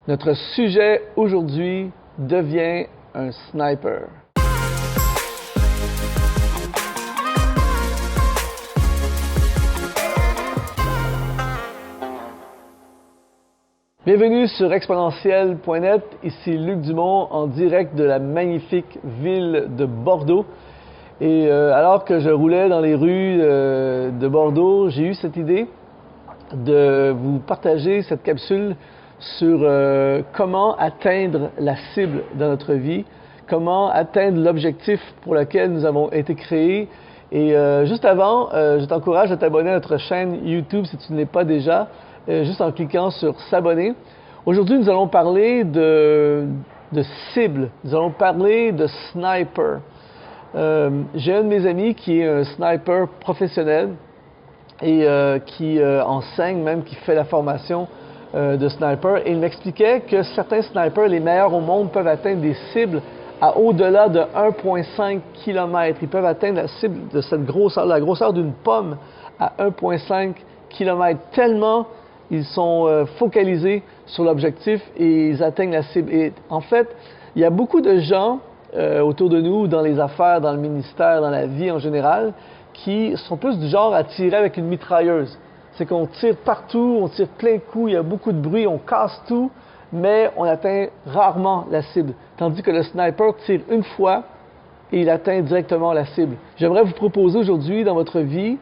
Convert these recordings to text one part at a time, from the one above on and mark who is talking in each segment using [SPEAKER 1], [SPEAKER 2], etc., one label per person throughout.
[SPEAKER 1] Notre sujet aujourd'hui devient un sniper. Bienvenue sur exponentiel.net, ici Luc Dumont en direct de la magnifique ville de Bordeaux. Et alors que je roulais dans les rues de Bordeaux, j'ai eu cette idée de vous partager cette capsule sur comment atteindre la cible dans notre vie, comment atteindre l'objectif pour lequel nous avons été créés. Et juste avant, je t'encourage à t'abonner à notre chaîne YouTube si tu ne l'es pas déjà, juste en cliquant sur s'abonner. Aujourd'hui, nous allons parler de cible, nous allons parler de sniper. J'ai un de mes amis qui est un sniper professionnel et qui enseigne même, qui fait la formation de sniper. Et il m'expliquait que certains snipers, les meilleurs au monde, peuvent atteindre des cibles à au-delà de 1,5 km. Ils peuvent atteindre la cible de cette grosseur, la grosseur d'une pomme à 1,5 km. Tellement ils sont focalisés sur l'objectif et ils atteignent la cible. Et en fait, il y a beaucoup de gens autour de nous, dans les affaires, dans le ministère, dans la vie en général, qui sont plus du genre à tirer avec une mitrailleuse. C'est qu'on tire partout, on tire plein de coups, il y a beaucoup de bruit, on casse tout, mais on atteint rarement la cible. Tandis que le sniper tire une fois et il atteint directement la cible. J'aimerais vous proposer aujourd'hui dans votre vie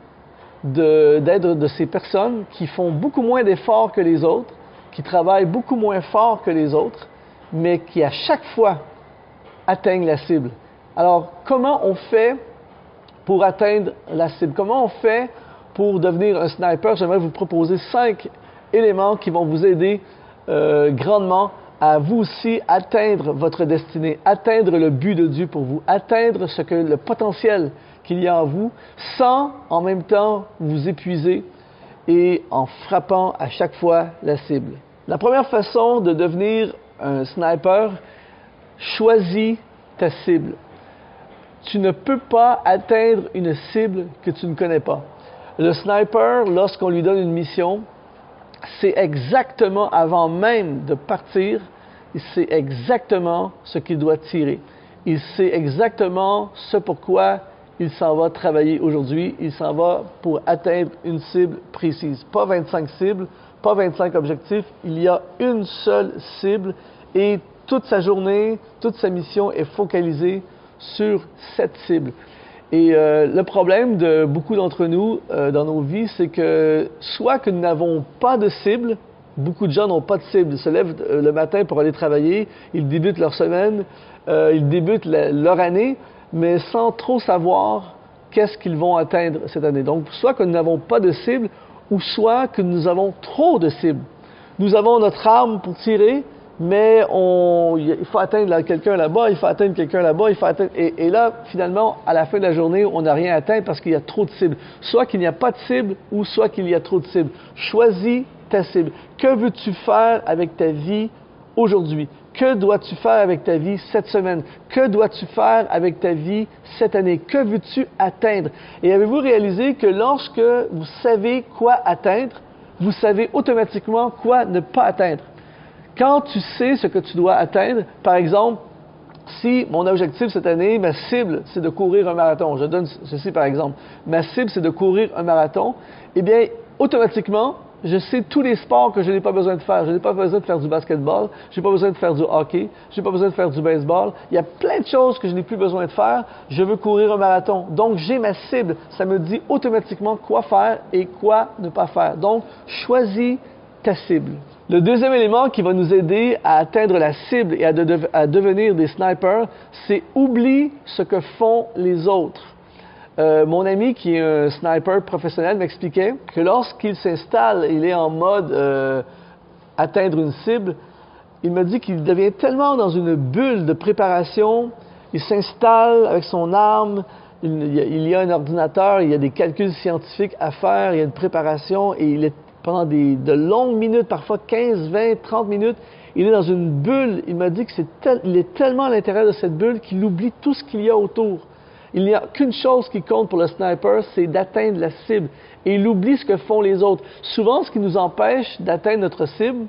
[SPEAKER 1] d'être de ces personnes qui font beaucoup moins d'efforts que les autres, qui travaillent beaucoup moins fort que les autres, mais qui à chaque fois atteignent la cible. Alors, comment on fait pour atteindre la cible? Comment on fait pour devenir un sniper? J'aimerais vous proposer 5 éléments qui vont vous aider grandement à vous aussi atteindre votre destinée, atteindre le but de Dieu pour vous, atteindre le potentiel qu'il y a en vous, sans en même temps vous épuiser et en frappant à chaque fois la cible. La première façon de devenir un sniper, choisis ta cible. Tu ne peux pas atteindre une cible que tu ne connais pas. Le sniper, lorsqu'on lui donne une mission, c'est exactement avant même de partir, il sait exactement ce qu'il doit tirer. Il sait exactement ce pourquoi il s'en va travailler aujourd'hui. Il s'en va pour atteindre une cible précise. Pas 25 cibles, pas 25 objectifs. Il y a une seule cible et toute sa journée, toute sa mission est focalisée sur cette cible. Et le problème de beaucoup d'entre nous dans nos vies, c'est que soit que nous n'avons pas de cible, beaucoup de gens n'ont pas de cible. Ils se lèvent le matin pour aller travailler, ils débutent leur semaine, ils débutent leur année, mais sans trop savoir qu'est-ce qu'ils vont atteindre cette année. Donc, soit que nous n'avons pas de cible, ou soit que nous avons trop de cibles. Nous avons notre arme pour tirer, mais il faut atteindre quelqu'un là-bas, il faut atteindre quelqu'un là-bas, il faut atteindre... Et là, finalement, à la fin de la journée, on n'a rien atteint parce qu'il y a trop de cibles. Soit qu'il n'y a pas de cible, ou soit qu'il y a trop de cibles. Choisis ta cible. Que veux-tu faire avec ta vie aujourd'hui? Que dois-tu faire avec ta vie cette semaine? Que dois-tu faire avec ta vie cette année? Que veux-tu atteindre? Et avez-vous réalisé que lorsque vous savez quoi atteindre, vous savez automatiquement quoi ne pas atteindre? Quand tu sais ce que tu dois atteindre, par exemple, si mon objectif cette année, ma cible, c'est de courir un marathon, je donne ceci par exemple, ma cible, c'est de courir un marathon, eh bien, automatiquement, je sais tous les sports que je n'ai pas besoin de faire. Je n'ai pas besoin de faire du basketball, je n'ai pas besoin de faire du hockey, je n'ai pas besoin de faire du baseball. Il y a plein de choses que je n'ai plus besoin de faire. Je veux courir un marathon. Donc, j'ai ma cible. Ça me dit automatiquement quoi faire et quoi ne pas faire. Donc, choisis ta cible. Le deuxième élément qui va nous aider à atteindre la cible et à devenir des snipers, c'est oublie ce que font les autres. Mon ami qui est un sniper professionnel m'expliquait que lorsqu'il s'installe, il est en mode atteindre une cible, il me dit qu'il devient tellement dans une bulle de préparation, il s'installe avec son arme, il y a un ordinateur, il y a des calculs scientifiques à faire, il y a une préparation et il est pendant de longues minutes, parfois 15, 20, 30 minutes, il est dans une bulle. Il m'a dit qu'il est tellement à l'intérieur de cette bulle qu'il oublie tout ce qu'il y a autour. Il n'y a qu'une chose qui compte pour le sniper, c'est d'atteindre la cible. Et il oublie ce que font les autres. Souvent, ce qui nous empêche d'atteindre notre cible,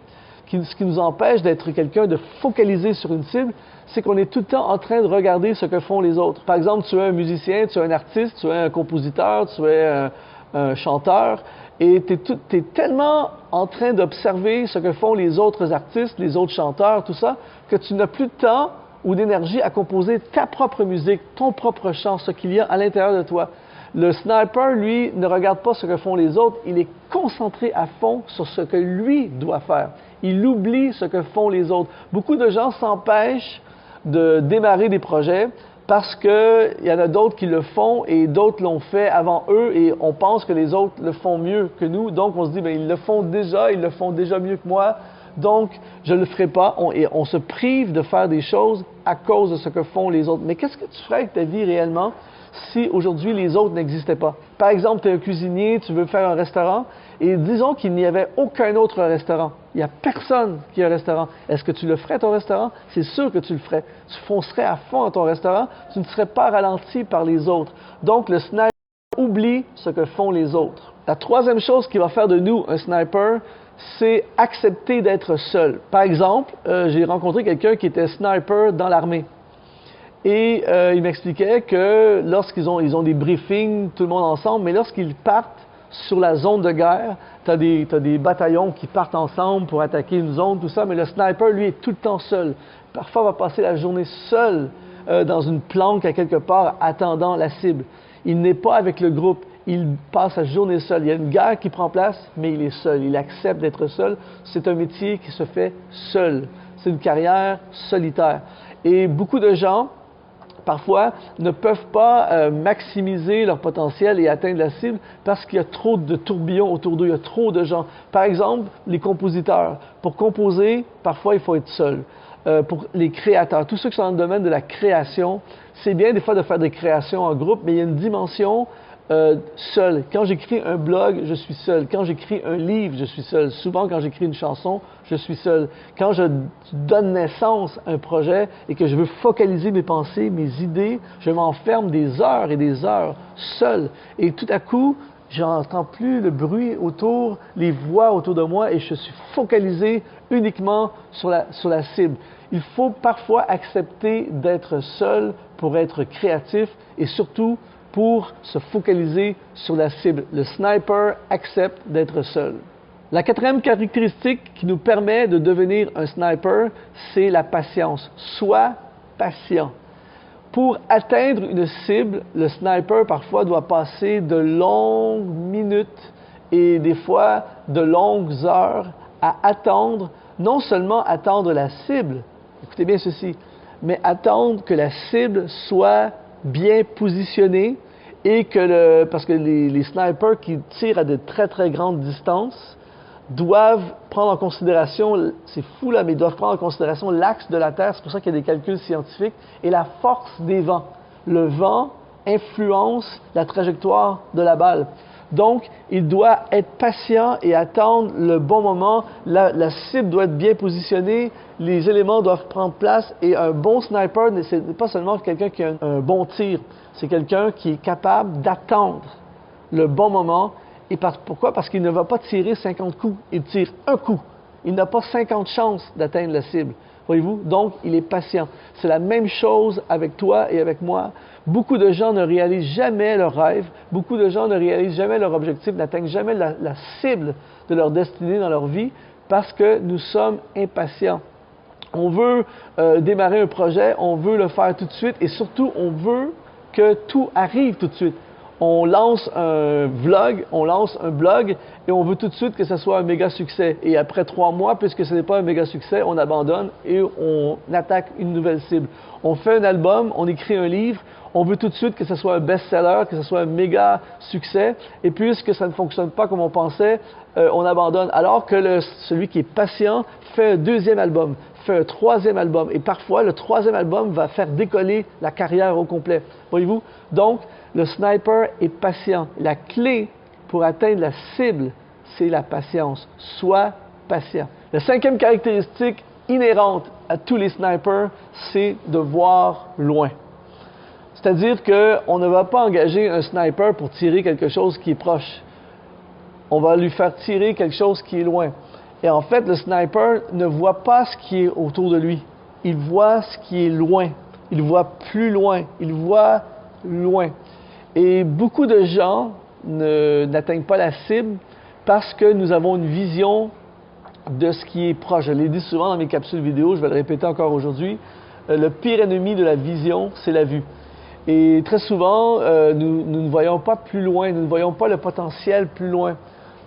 [SPEAKER 1] ce qui nous empêche d'être quelqu'un de focalisé sur une cible, c'est qu'on est tout le temps en train de regarder ce que font les autres. Par exemple, tu es un musicien, tu es un artiste, tu es un compositeur, tu es un chanteur, et tu es tellement en train d'observer ce que font les autres artistes, les autres chanteurs, tout ça, que tu n'as plus de temps ou d'énergie à composer ta propre musique, ton propre chant, ce qu'il y a à l'intérieur de toi. Le sniper, lui, ne regarde pas ce que font les autres, il est concentré à fond sur ce que lui doit faire. Il oublie ce que font les autres. Beaucoup de gens s'empêchent de démarrer des projets parce qu'il y en a d'autres qui le font et d'autres l'ont fait avant eux et on pense que les autres le font mieux que nous. Donc on se dit, bien, ils le font déjà mieux que moi, donc je ne le ferai pas. Et on se prive de faire des choses à cause de ce que font les autres. Mais qu'est-ce que tu ferais avec ta vie réellement si aujourd'hui les autres n'existaient pas? Par exemple, tu es un cuisinier, tu veux faire un restaurant, et disons qu'il n'y avait aucun autre restaurant. Il n'y a personne qui a un restaurant. Est-ce que tu le ferais, ton restaurant? C'est sûr que tu le ferais. Tu foncerais à fond dans ton restaurant, tu ne serais pas ralenti par les autres. Donc, le sniper oublie ce que font les autres. La troisième chose qui va faire de nous un sniper, c'est accepter d'être seul. Par exemple, j'ai rencontré quelqu'un qui était sniper dans l'armée. Et il m'expliquait que lorsqu'ils ont des briefings, tout le monde ensemble, mais lorsqu'ils partent sur la zone de guerre, tu as des bataillons qui partent ensemble pour attaquer une zone, tout ça, mais le sniper, lui, est tout le temps seul. Parfois, il va passer la journée seul dans une planque à quelque part, attendant la cible. Il n'est pas avec le groupe, il passe la journée seul. Il y a une guerre qui prend place, mais il est seul. Il accepte d'être seul. C'est un métier qui se fait seul. C'est une carrière solitaire. Et beaucoup de gens, parfois, ne peuvent pas maximiser leur potentiel et atteindre la cible parce qu'il y a trop de tourbillons autour d'eux, il y a trop de gens. Par exemple, les compositeurs. Pour composer, parfois, il faut être seul. Pour les créateurs, tous ceux qui sont dans le domaine de la création, c'est bien des fois de faire des créations en groupe, mais il y a une dimension seul. Quand j'écris un blog, je suis seul. Quand j'écris un livre, je suis seul. Souvent, quand j'écris une chanson, je suis seul. Quand je donne naissance à un projet et que je veux focaliser mes pensées, mes idées, je m'enferme des heures et des heures seul. Et tout à coup, je n'entends plus le bruit autour, les voix autour de moi et je suis focalisé uniquement sur la cible. Il faut parfois accepter d'être seul pour être créatif et surtout pour se focaliser sur la cible. Le sniper accepte d'être seul. La quatrième caractéristique qui nous permet de devenir un sniper, c'est la patience. Sois patient. Pour atteindre une cible, le sniper parfois doit passer de longues minutes et des fois de longues heures à attendre, non seulement attendre la cible, écoutez bien ceci, mais attendre que la cible soit bien positionnée et parce que les snipers qui tirent à de très très grandes distances doivent prendre en considération, c'est fou là, mais ils doivent prendre en considération l'axe de la Terre, c'est pour ça qu'il y a des calculs scientifiques, et la force des vents. Le vent influence la trajectoire de la balle. Donc, il doit être patient et attendre le bon moment. La cible doit être bien positionnée, les éléments doivent prendre place, et un bon sniper, ce n'est pas seulement quelqu'un qui a un bon tir, c'est quelqu'un qui est capable d'attendre le bon moment. Et pourquoi? Parce qu'il ne va pas tirer 50 coups, il tire un coup. Il n'a pas 50 chances d'atteindre la cible. Voyez-vous? Donc, il est patient. C'est la même chose avec toi et avec moi. Beaucoup de gens ne réalisent jamais leurs rêves, beaucoup de gens ne réalisent jamais leur objectif, n'atteignent jamais la cible de leur destinée dans leur vie parce que nous sommes impatients. On veut démarrer un projet, on veut le faire tout de suite et surtout, on veut que tout arrive tout de suite. On lance un vlog, on lance un blog et on veut tout de suite que ce soit un méga succès. Et après 3 mois, puisque ce n'est pas un méga succès, on abandonne et on attaque une nouvelle cible. On fait un album, on écrit un livre, on veut tout de suite que ce soit un best-seller, que ce soit un méga succès. Et puisque ça ne fonctionne pas comme on pensait, on abandonne. Alors que celui qui est patient fait un deuxième album, fait un troisième album. Et parfois, le troisième album va faire décoller la carrière au complet. Voyez-vous? Donc, le sniper est patient. La clé pour atteindre la cible, c'est la patience. Sois patient. La cinquième caractéristique inhérente à tous les snipers, c'est de voir loin. C'est-à-dire qu'on ne va pas engager un sniper pour tirer quelque chose qui est proche. On va lui faire tirer quelque chose qui est loin. Et en fait, le sniper ne voit pas ce qui est autour de lui. Il voit ce qui est loin. Il voit plus loin. Il voit loin. Et beaucoup de gens n'atteignent pas la cible parce que nous avons une vision de ce qui est proche. Je l'ai dit souvent dans mes capsules vidéo, je vais le répéter encore aujourd'hui. Le pire ennemi de la vision, c'est la vue. Et très souvent, nous ne voyons pas plus loin, nous ne voyons pas le potentiel plus loin.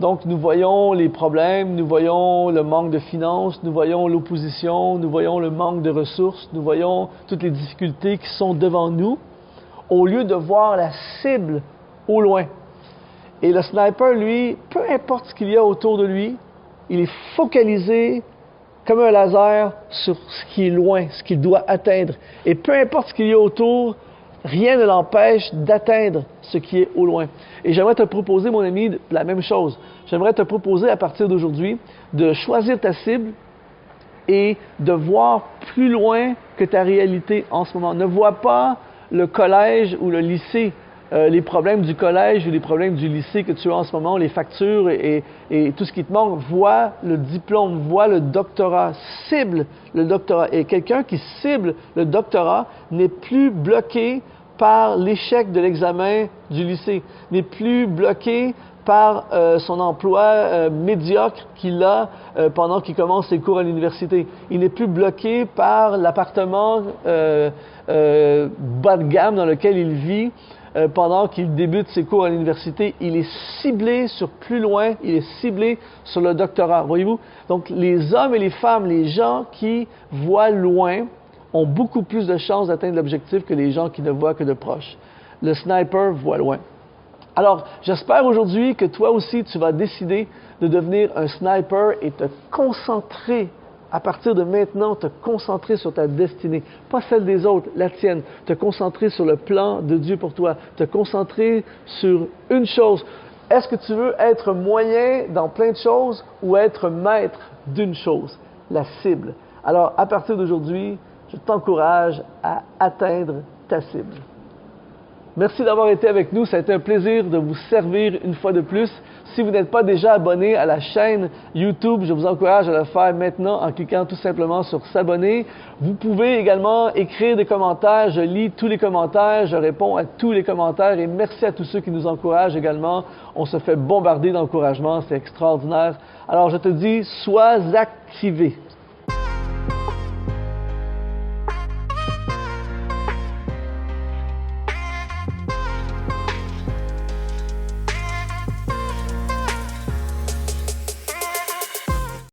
[SPEAKER 1] Donc, nous voyons les problèmes, nous voyons le manque de finances, nous voyons l'opposition, nous voyons le manque de ressources, nous voyons toutes les difficultés qui sont devant nous, au lieu de voir la cible au loin. Et le sniper, lui, peu importe ce qu'il y a autour de lui, il est focalisé comme un laser sur ce qui est loin, ce qu'il doit atteindre. Et peu importe ce qu'il y a autour, rien ne l'empêche d'atteindre ce qui est au loin. Et j'aimerais te proposer, mon ami, la même chose. J'aimerais te proposer à partir d'aujourd'hui de choisir ta cible et de voir plus loin que ta réalité en ce moment. Ne vois pas le collège ou le lycée, les problèmes du collège ou les problèmes du lycée que tu as en ce moment, les factures et tout ce qui te manque. Vois le diplôme, vois le doctorat, cible le doctorat. Et quelqu'un qui cible le doctorat n'est plus bloqué par l'échec de l'examen du lycée, n'est plus bloqué par son emploi médiocre qu'il a pendant qu'il commence ses cours à l'université. Il n'est plus bloqué par l'appartement bas de gamme dans lequel il vit pendant qu'il débute ses cours à l'université. Il est ciblé sur plus loin, il est ciblé sur le doctorat. Voyez-vous? Donc, les hommes et les femmes, les gens qui voient loin, ont beaucoup plus de chances d'atteindre l'objectif que les gens qui ne voient que de proche. Le sniper voit loin. Alors, j'espère aujourd'hui que toi aussi, tu vas décider de devenir un sniper et te concentrer, à partir de maintenant, te concentrer sur ta destinée, pas celle des autres, la tienne. Te concentrer sur le plan de Dieu pour toi, te concentrer sur une chose. Est-ce que tu veux être moyen dans plein de choses ou être maître d'une chose, la cible? Alors, à partir d'aujourd'hui, je t'encourage à atteindre ta cible. Merci d'avoir été avec nous. Ça a été un plaisir de vous servir une fois de plus. Si vous n'êtes pas déjà abonné à la chaîne YouTube, je vous encourage à le faire maintenant en cliquant tout simplement sur s'abonner. Vous pouvez également écrire des commentaires. Je lis tous les commentaires, je réponds à tous les commentaires et merci à tous ceux qui nous encouragent également. On se fait bombarder d'encouragements, c'est extraordinaire. Alors je te dis, sois activé.